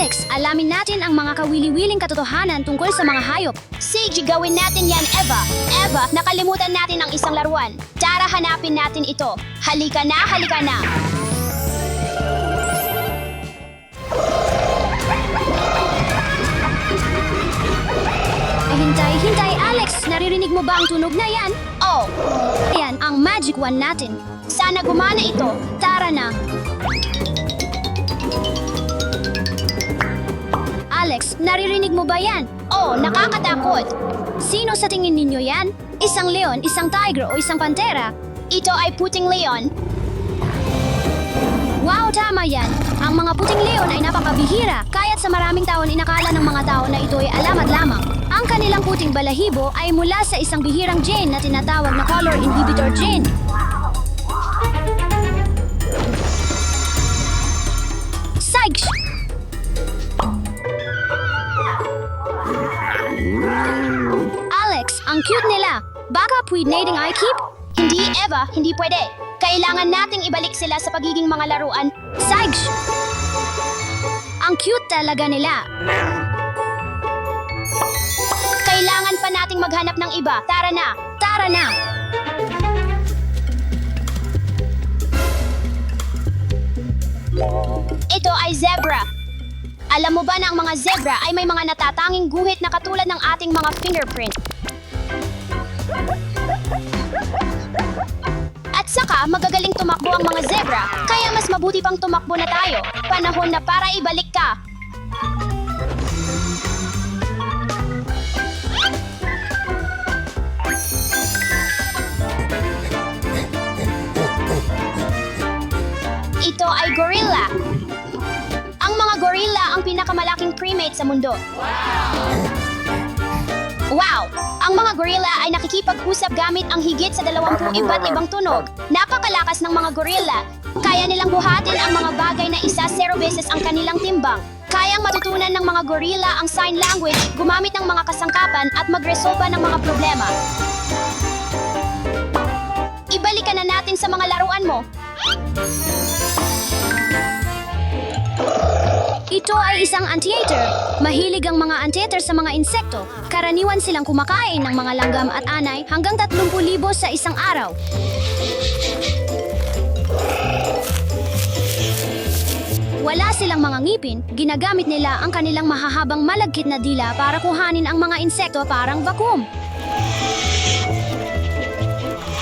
Alex, alamin natin ang mga kawili-wiling katotohanan tungkol sa mga hayop. Sige, gawin natin yan, Eva. Eva, nakalimutan natin ang isang laruan. Tara, hanapin natin ito. Halika na, halika na. Hintay, Alex! Naririnig mo ba ang tunog na yan? Oh, Yan, ang magic wand natin. sana gumana ito. Tara na! Alex, naririnig mo ba yan? Oh, nakakatakot. Sino sa tingin ninyo yan? Isang leon, isang tiger o isang pantera? Ito ay puting leon. Wow, tama yan! Ang mga puting leon ay napakabihira, kaya't sa maraming taon inakala ng mga tao na ito ay alamat lamang. Ang kanilang puting balahibo ay mula sa isang bihirang gene na tinatawag na color inhibitor gene. Psych! Alex, ang cute nila. Baka pwedeng I keep? Hindi, Eva, hindi pwede. Kailangan nating ibalik sila sa pagiging mga laruan. Psych! Ang cute talaga nila. Kailangan pa nating maghanap ng iba. Tara na. Tara na! Ito ay zebra. Alam mo ba na ang mga zebra ay may mga natatanging guhit na katulad ng ating mga fingerprint? At saka, magagaling tumakbo ang mga zebra, kaya mas mabuti pang tumakbo na tayo. Panahon na para ibalik ka. Ito ay gorilla. Ang mga gorilla ang pinakamalaking primate sa mundo. Wow! Ang mga gorilla ay nakikipag-usap gamit ang higit sa 20 iba't ibang tunog. Napakalakas ng mga gorilla. Kaya nilang buhatin ang mga bagay na 0 beses ang kanilang timbang. Kayang matutunan ng mga gorilla ang sign language, gumamit ng mga kasangkapan at magresolba ng mga problema. Ibalikan na natin sa mga laruan mo. Ito ay isang anteater. Mahilig ang mga anteater sa mga insekto. Karaniwan silang kumakain ng mga langgam at anay hanggang 30,000 sa isang araw. Wala silang mga ngipin, ginagamit nila ang kanilang mahahabang malagkit na dila para kuhanin ang mga insekto parang vacuum.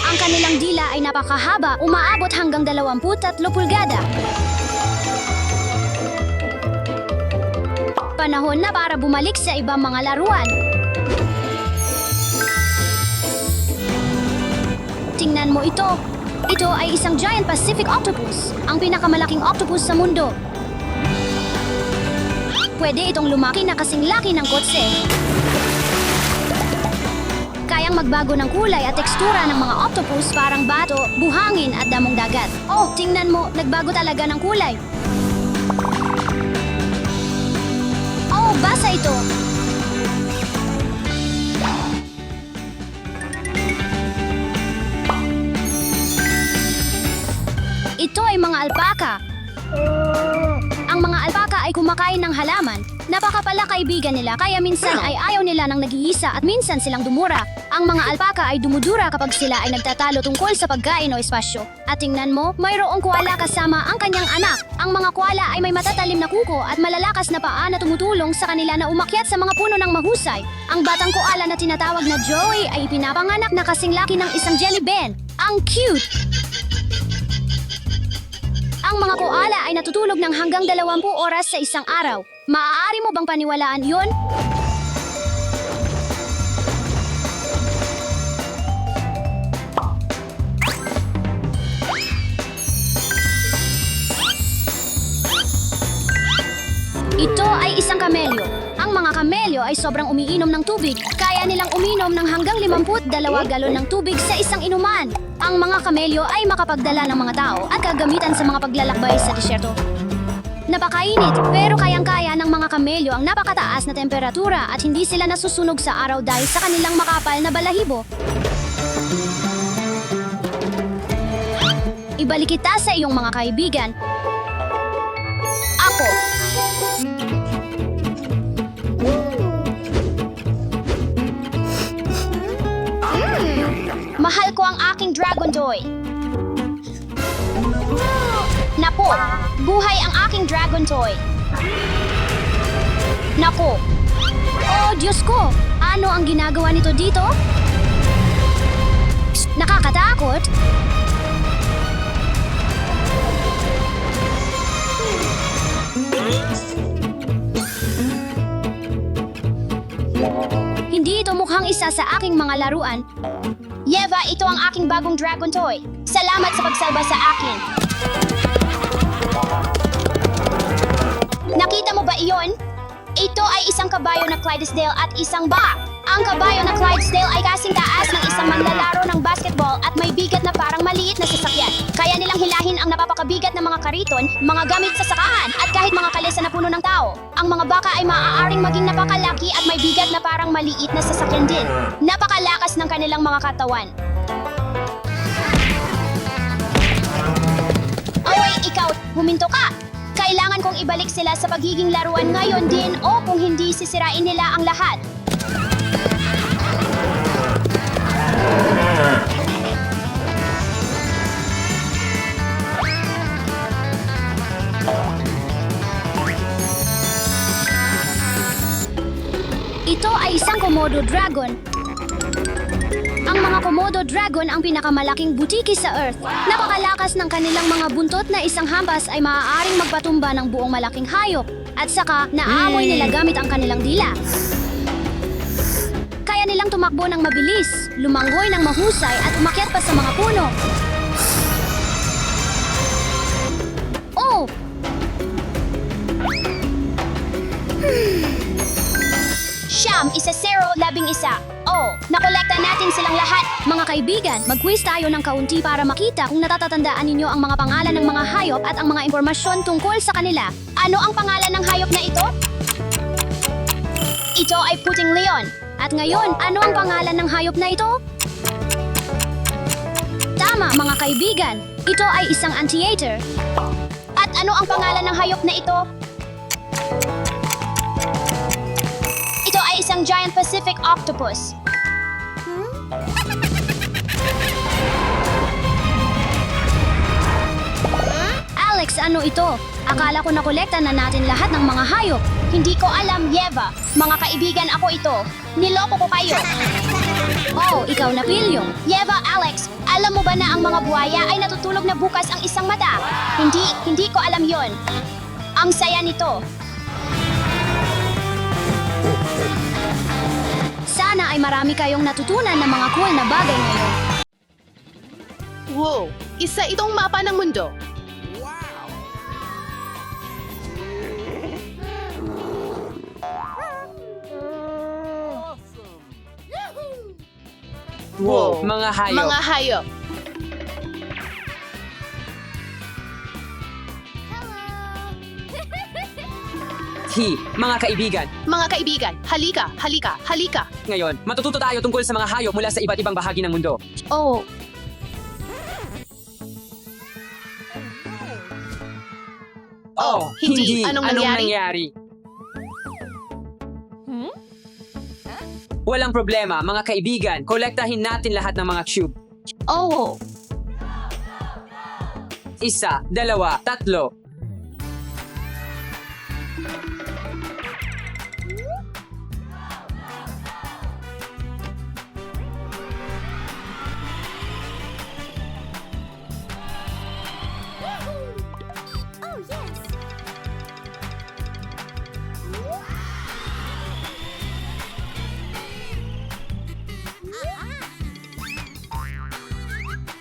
Ang kanilang dila ay napakahaba, umaabot hanggang 23 pulgada. Panahon na para bumalik sa ibang mga laruan. Tingnan mo ito. Ito ay isang giant Pacific octopus, ang pinakamalaking octopus sa mundo. Pwede itong lumaki na kasing laki ng kotse. Kayang magbago ng kulay at tekstura ng mga octopus parang bato, buhangin at damong dagat. Oh, tingnan mo, nagbago talaga ng kulay. Oh, basa ito. Ito ay mga alpaka. Ang mga alpaka ay kumakain ng halaman. Napakapala kaibigan nila kaya minsan ay ayaw nila ng nag-iisa at minsan silang dumura. Ang mga alpaka ay dumudura kapag sila ay nagtatalo tungkol sa pagkain o espasyo. At tingnan mo, mayroong koala kasama ang kanyang anak. Ang mga koala ay may matatalim na kuko at malalakas na paa na tumutulong sa kanila na umakyat sa mga puno ng mahusay. Ang batang koala na tinatawag na Joey ay pinapanganak na kasing laki ng isang jelly bean. Ang cute! Ang mga koala ay natutulog ng hanggang 20 oras sa isang araw. Maaari mo bang paniwalaan yun? Ito ay isang kamelyo. Ang mga kamelyo ay sobrang umiinom ng tubig. Kaya nilang uminom ng hanggang 52 galon ng tubig sa isang inuman. Ang mga kamelyo ay makapagdala ng mga tao at kagamitan sa mga paglalakbay sa disyerto. Napakainit, pero kayang-kaya ng mga kamelyo ang napakataas na temperatura at hindi sila nasusunog sa araw dahil sa kanilang makapal na balahibo. Ibalik kita sa iyong mga kaibigan. Ako. Dragon Toy. Naku, buhay ang aking Dragon Toy. Naku, Oh, Diyos ko! Ano ang ginagawa nito dito? Psst, nakakatakot! Hindi ito mukhang isa sa aking mga laruan. Yeva, ito ang aking bagong Dragon Toy. Salamat sa pagsalba sa akin. Nakita mo ba iyon? Ito ay isang kabayo na Clydesdale at isang ba. Ang kabayo na Clydesdale ay kasing taas ng isang manlalaro ng basketball at may bigat na parang maliit na sasakyan. Kaya nilang hilahin ang napapakabigat na mga kariton, mga gamit sa sakahan, at kahit mga kalesa na puno ng tao. Ang mga baka ay maaaring maging napakalaki at may bigat na parang maliit na sasakyan din. Napakalakas ng kanilang mga katawan. Oy, ikaw, huminto ka! Kailangan kong ibalik sila sa pagiging laruan ngayon din o kung hindi sisirain nila ang lahat. Ito ay isang Komodo Dragon. Ang mga Komodo Dragon ang pinakamalaking butiki sa Earth. Napakalakas ng kanilang mga buntot na isang hampas ay maaaring magpatumba ng buong malaking hayop at saka naamoy nila gamit ang kanilang dila. Kaya nilang tumakbo ng mabilis, lumanggoy ng mahusay at umakyat pa sa mga puno. Oh! Siyam, 10, 11. Oh, nakolekta natin silang lahat. Mga kaibigan, mag-quiz tayo ng kaunti para makita kung natatatandaan ninyo ang mga pangalan ng mga hayop at ang mga impormasyon tungkol sa kanila. Ano ang pangalan ng hayop na ito? Ito ay puting leon. At ngayon, ano ang pangalan ng hayop na ito? Tama, mga kaibigan. Ito ay isang anteater. At ano ang pangalan ng hayop na ito? Ito ay isang giant Pacific octopus. Alex, ano ito? Akala ko nakolekta na natin lahat ng mga hayop. Hindi ko alam, Yeva. Mga kaibigan ako ito. Niloko ko kayo. Oh, ikaw na Pilyo. Yeva, Alex, alam mo ba na ang mga buhaya ay natutulog na bukas ang isang mata? Hindi ko alam yon. Ang saya nito. Sana ay marami kayong natutunan ng mga cool na bagay ngayon. Wow! Isa itong mapa ng mundo. Wow, mga hayop. Mga hayop. Mga kaibigan. Mga kaibigan, halika, halika, halika. Ngayon, matututo tayo tungkol sa mga hayop mula sa iba't ibang bahagi ng mundo. Oh, Oh, hindi. Anong nangyari? Walang problema, mga kaibigan. Kolektahin natin lahat ng mga cube. oh.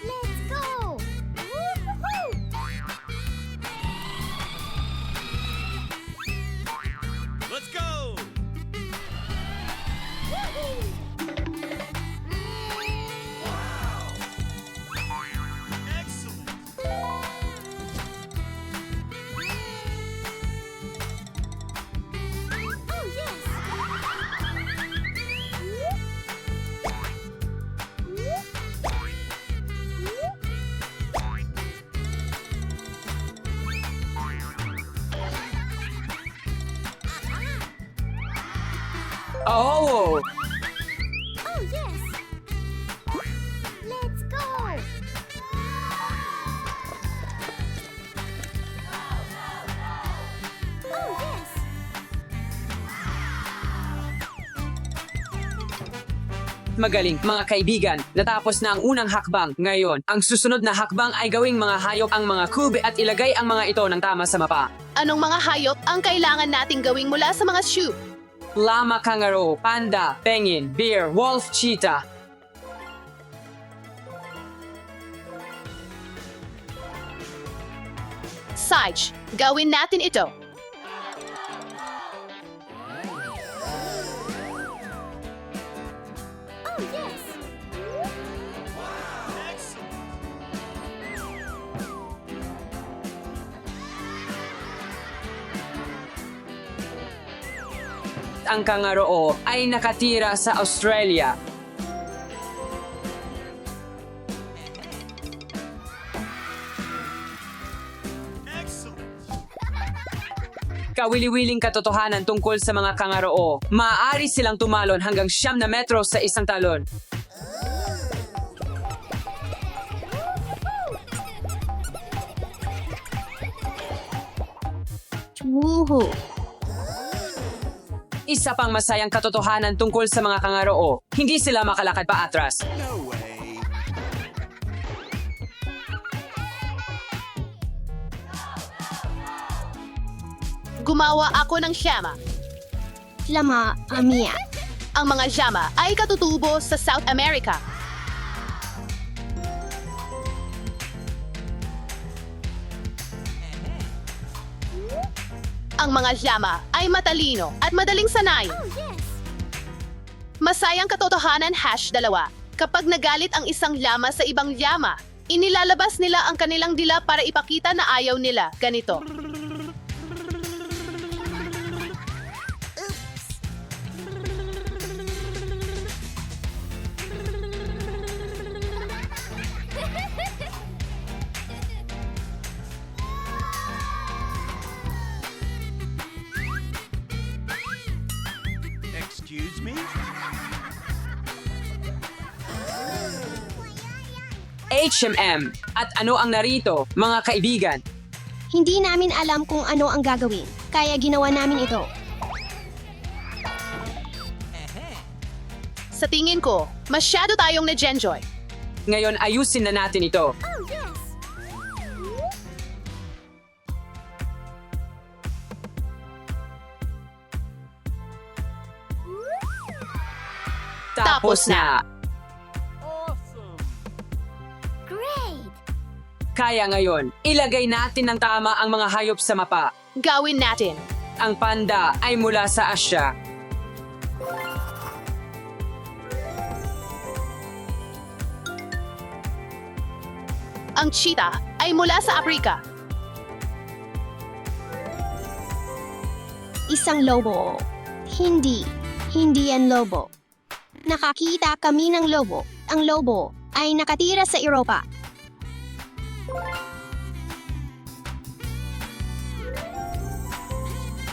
1, 2, 3. Let's go! Excellent! Oh! Oh, yes! Let's go! Magaling, mga kaibigan. Natapos na ang unang hakbang. Ngayon, ang susunod na hakbang ay gawing mga hayop ang mga kube at ilagay ang mga ito ng tama sa mapa. Anong mga hayop ang kailangan nating gawing mula sa mga shoe? Llama, kangaroo, panda, penguin, bear, wolf, cheetah. Sage, gawin natin ito. Ang kangaroo ay nakatira sa Australia. Kawili-wiling katotohanan tungkol sa mga kangaroo. Maaari silang tumalon hanggang 9 na metro sa isang talon. Woohoo! Isa pang masayang katotohanan tungkol sa mga kangaroo. Hindi sila makalakad pa atras. No way. Gumawa ako ng llama. Lama, Amia. Ang mga llama ay katutubo sa South America. Ang mga llama ay matalino at madaling sanayin. Masayang katotohanan #2. Kapag nagalit ang isang llama sa ibang llama, inilalabas nila ang kanilang dila para ipakita na ayaw nila. Ganito. Excuse me? H&M. At ano ang narito, mga kaibigan? Hindi namin alam kung ano ang gagawin, kaya ginawa namin ito. Sa tingin ko, masyado tayong na-enjoy. Ngayon ayusin na natin ito. Tapos na. Kaya ngayon, ilagay natin ng tama ang mga hayop sa mapa. Gawin natin. Ang panda ay mula sa Asya. Ang cheetah ay mula sa Afrika. Isang lobo. Hindi. Hindi yan lobo. Nakakita kami ng lobo. Ang lobo ay nakatira sa Europa.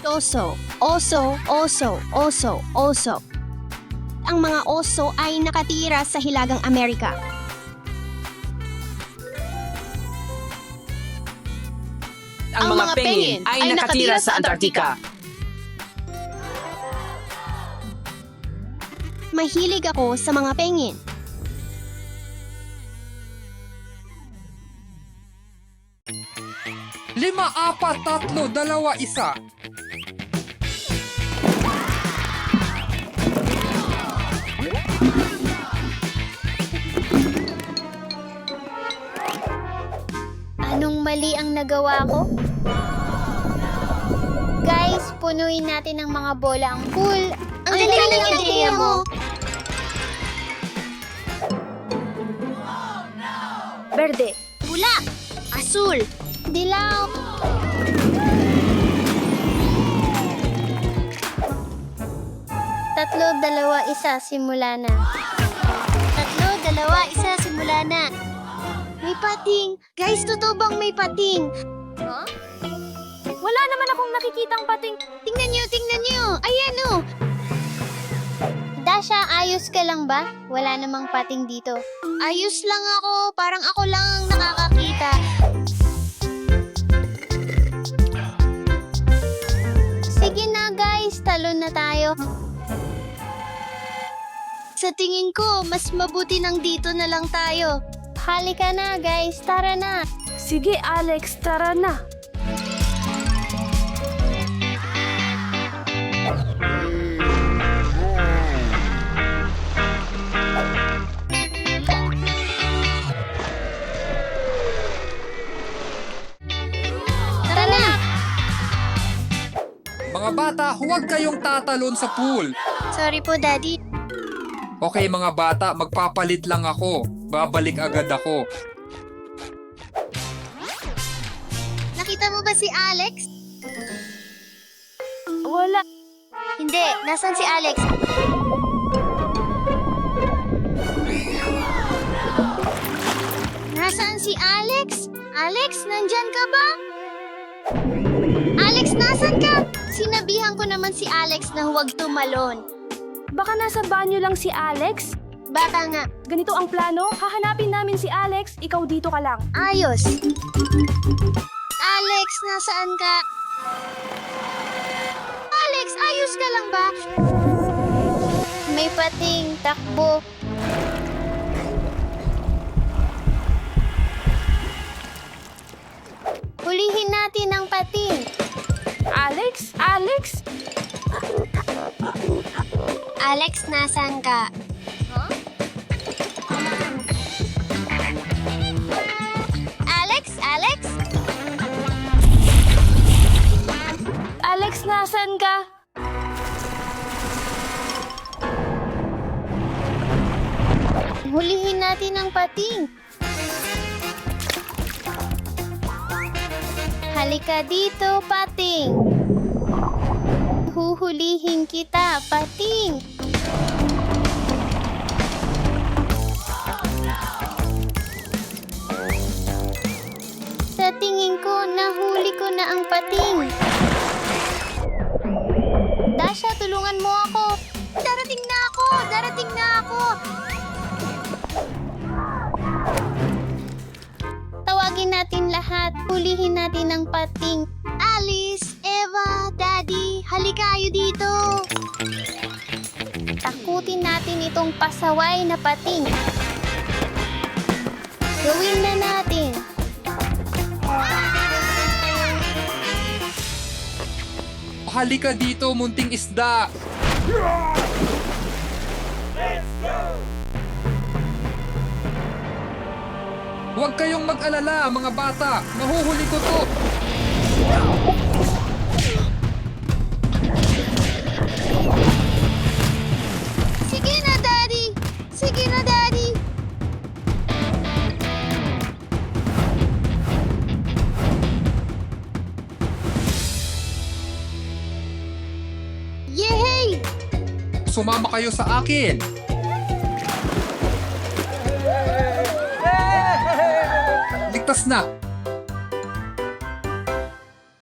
Oso, oso, oso, oso, oso. Ang mga oso ay nakatira sa Hilagang Amerika. Ang mga penguin ay nakatira sa Antarctica. Mahilig ako sa mga penguin. Lima, apat, tatlo, dalawa, isa. Anong mali ang nagawa ko? Guys, punuin natin ng mga bola ang pool. Ang galing ng idea mo! Berde, pula, asul, Dilaw! Tatlo, dalawa, isa, simula na. Tatlo, dalawa, isa, simula na. May pating! Guys, totoo bang may pating? Huh? Wala naman akong nakikitang pating. Tingnan nyo! Ayan o! Dasha, ayos ka lang ba? Wala namang pating dito. Ayos lang ako. Parang ako lang ang nakakakita. Sige na guys, talon na tayo. Sa tingin ko, mas mabuti nang dito na lang tayo. Halika na, guys. Tara na. Sige, Alex, tara na. Tara na! Mga bata, huwag kayong tatalon sa pool. Sorry po, Daddy. Okay mga bata, magpapalit lang ako. Babalik agad ako. Nakita mo ba si Alex? Wala. Hindi. Nasaan si Alex? Nasaan si Alex? Alex, nandyan ka ba? Alex, nasan ka? Sinabihan ko naman si Alex na huwag tumalon. Baka nasa banyo lang si Alex? Baka nga, Ganito ang plano, hahanapin namin si Alex, ikaw dito ka lang. ayos. Alex, nasaan ka? Alex, ayos ka lang ba? May pating, takbo. Hulihin natin ang pating. Alex? Alex? Alex, nasaan ka? Alex? Alex? Alex, nasan ka? Hulihin natin ang pating. Halika dito, pating. Huhulihin kita, pating. Sa tingin ko, nahuli ko na ang pating. Dasha, tulungan mo ako. Darating na ako! Darating na ako! Tawagin natin lahat. Hulihin natin ang pating. Alice, Eva, Daddy, halika kayo dito. Takutin natin itong pasaway na pating. Gawin na natin. Halika dito, munting isda. Huwag kayong mag-alala, mga bata. Mahuhuli ko to. Sige na, Daddy! Sige na, Daddy! Yehey! Sumama kayo sa akin. Ligtas na.